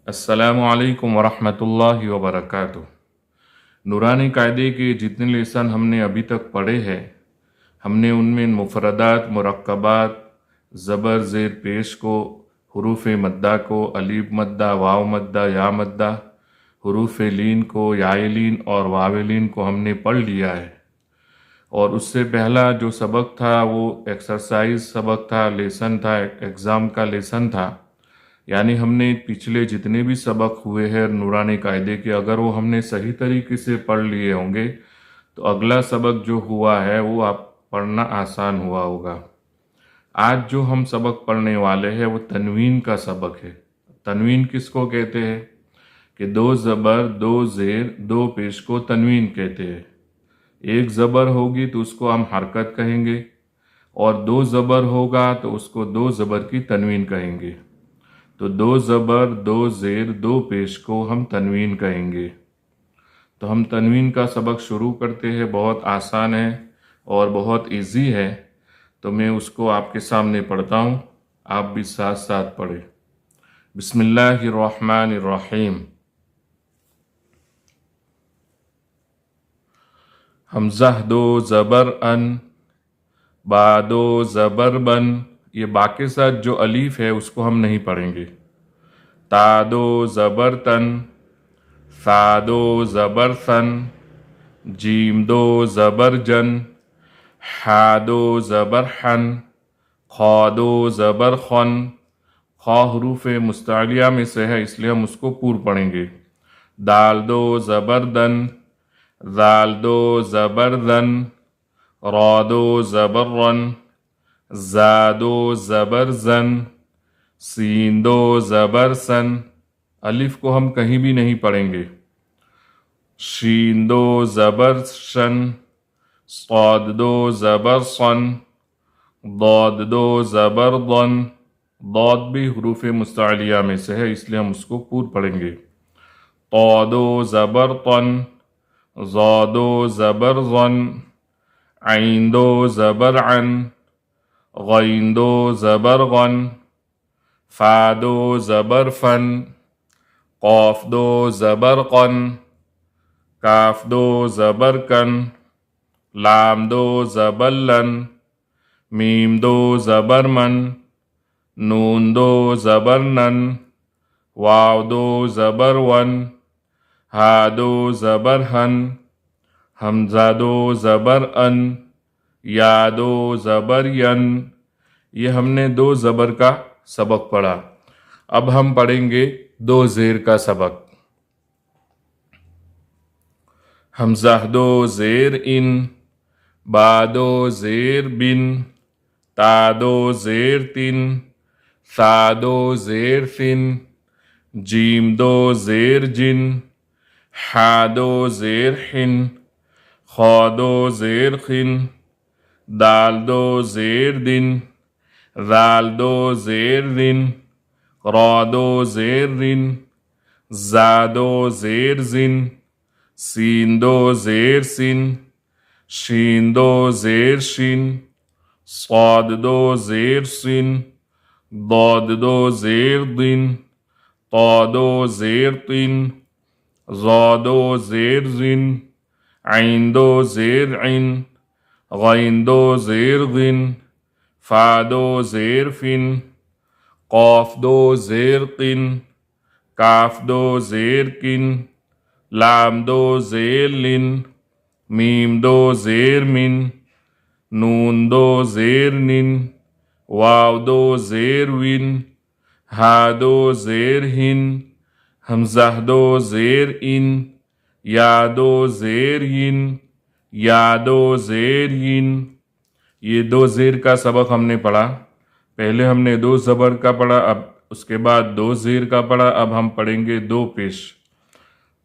अस्सलामु अलैकुम वरहमतुल्लाहि वबरकातुह। नूरानी कायदे के जितने लेसन हमने अभी तक पढ़े हैं, हमने उनमें मुफरदात, मुरक्कबात, ज़बर ज़ेर पेश को, हुरूफ़ मद्दा को, अलीफ मद्दा, वाव मद्दा, या मद्दा, हुरूफ़ लीन को, याए लीन और वाव लीन को हमने पढ़ लिया है। और उससे पहला जो सबक था वो एक्सरसाइज सबक था, लेसन था, एग्ज़ाम का लेसन था। यानी हमने पिछले जितने भी सबक हुए हैं नूरानी कायदे के, अगर वो हमने सही तरीके से पढ़ लिए होंगे तो अगला सबक जो हुआ है वो आप पढ़ना आसान हुआ होगा। आज जो हम सबक पढ़ने वाले हैं वो तनवीन का सबक है। तनवीन किसको कहते हैं कि दो ज़बर, दो ज़ेर, दो पेश को तनवीन कहते हैं। एक ज़बर होगी तो उसको हम हरकत कहेंगे, और दो ज़बर होगा तो उसको दो ज़बर की तनवीन कहेंगे। तो दो ज़बर, दो ज़ेर, दो पेश को हम तनवीन कहेंगे। तो हम तनवीन का सबक शुरू करते हैं। बहुत आसान है और बहुत इजी है, तो मैं उसको आपके सामने पढ़ता हूँ, आप भी साथ साथ पढ़ें। बिस्मिल्लाहिर्रहमानिर्रहीम। हमज़ा दो ज़बर अन, बा दो ज़बर बन। ये बा के साथ जो अलीफ है उसको हम नहीं पढ़ेंगे। ता दो ज़बर तन, सा दो ज़बर सन, जीम दो ज़बर जन, हा दो ज़बर हन, खा दो ज़बर खन। खा हरूफ मुस्तालिया में से है इसलिए हम उसको पूर्व पढ़ेंगे। दाल दो ज़बर दन, जाल दो ज़बर दन, रा दो ज़बर रन, जा दो ज़बर जन, सीन दो ज़बर सन। अलिफ को हम कहीं भी नहीं पढ़ेंगे। शीन दो ज़बर शन, साद दो ज़बर सन, दाद दो ज़बर दन। दाद भी हुरूफ मुस्तालिया में से है इसलिए हम उसको पूर्व पढ़ेंगे। ता दो ज़बर तन, ज़ा दो ज़बर ज़न, आइन दो ज़बर अन, गैन दो ज़बर गन, फा दो ज़बर फन, क़ाफ दो ज़बर क़न, काफ दो ज़बर कन, लाम दो ज़बर लन, मीम दो ज़बर मन, नून दो ज़बर नन, वाव दो ज़बर वन, हा दो ज़बर हन, हमज़ा दो ज़बर अन, या दो ज़बर यन। ये हमने दो ज़बर का सबक पढ़ा। अब हम पढ़ेंगे दो ज़ेर का सबक। हमज़ा दो ज़ेर इन, बा दो ज़ेर बिन, ता दो ज़ेर तिन, सा दो ज़ेर सिन, जीम दो ज़ेर जिन, हा दो ज़ेर हिन, खा दो ज़ेर खिन, दाल दो ज़ेर दिन, जाल दो ज़ेर दिन, रा दो ज़ेर रिन, जा दो ज़ेर जिन, सीन दो ज़ेर सिन, शीन दो ज़ेर शिन, साद दो ज़ेर सिन, दाद दो ज़ेर दिन, ता दो ज़ेर तिन, ज़ा दो ज़ेर जिन, आइन दो ज़ेर इन, गैन दो ज़ेर गिन, फा दो ज़ेर फिन, क़ाफ दो ज़ेर किन, काफ दो ज़ेर किन, लाम दो ज़ेर लिन, मीम दो ज़ेर मिन, नून दो ज़ेर निन, वाव दो ज़ेर विन, हा दो ज़ेर हिन, हमज़ा दो ज़ेर इन, या दो ज़ेर यिन, या दो ज़ेर यिन। ये दो ज़ेर का सबक हमने पढ़ा। पहले हमने दो ज़बर का पढ़ा, अब उसके बाद दो ज़ेर का पढ़ा। अब हम पढ़ेंगे दो पेश।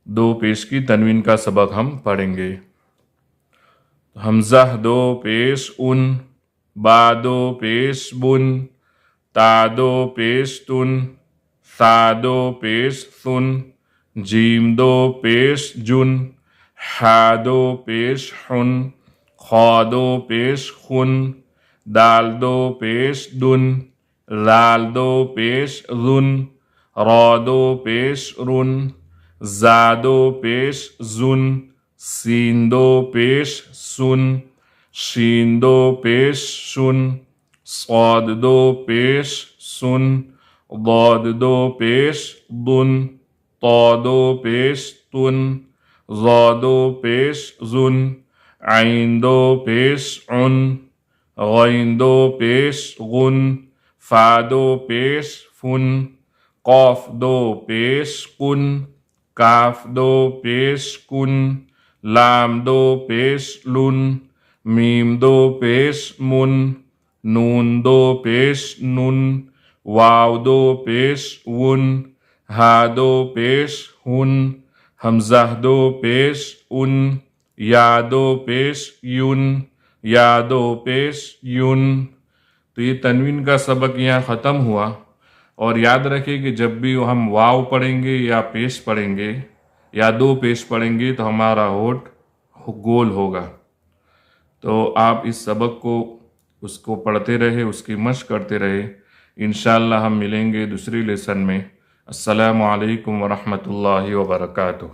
दो पेश की तनवीन का सबक हम पढ़ेंगे। हमज़ा दो पेश उन, बा दो पेश बुन, ता दो पेश तुन, सा दो पेश सुन, जीम दो पेश जुन, हा दो पेश हुन, खा दो पेश खुन, दाल दो पेश दुन, लाल दो पेश जुन, را دو پیش رن، زا دو پیش زن، سین دو پیش سن، شین دو پیش شن، صاد دو پیش سن، ضاد دو پیش ضن، طا دو پیش تن، ظا دو پیش ظن، عین دو پیش عن، غین دو پیش غن، فا دو پیش فن، قاف دو پیش کن، کاف دو پیش کن، لام دو پیش لن، میم دو پیش من، نون دو پیش نن، واو دو پیش ون، ہا دو پیش ہن، حمزہ دو پیش ان، یا دو پیش یون، یا دو پیش یون۔ تو یہ تنوین کا سبق یہاں ختم ہوا، اور یاد رکھیں کہ جب بھی ہم واو پڑھیں گے یا پیش پڑھیں گے یا دو پیش پڑھیں گے تو ہمارا ہونٹ گول ہوگا۔ تو آپ اس سبق کو اس کو پڑھتے رہے، اس کی مشق کرتے رہے۔ انشاءاللہ ہم ملیں گے دوسری لیسن میں۔ السلام علیکم ورحمۃ اللہ وبرکاتہ۔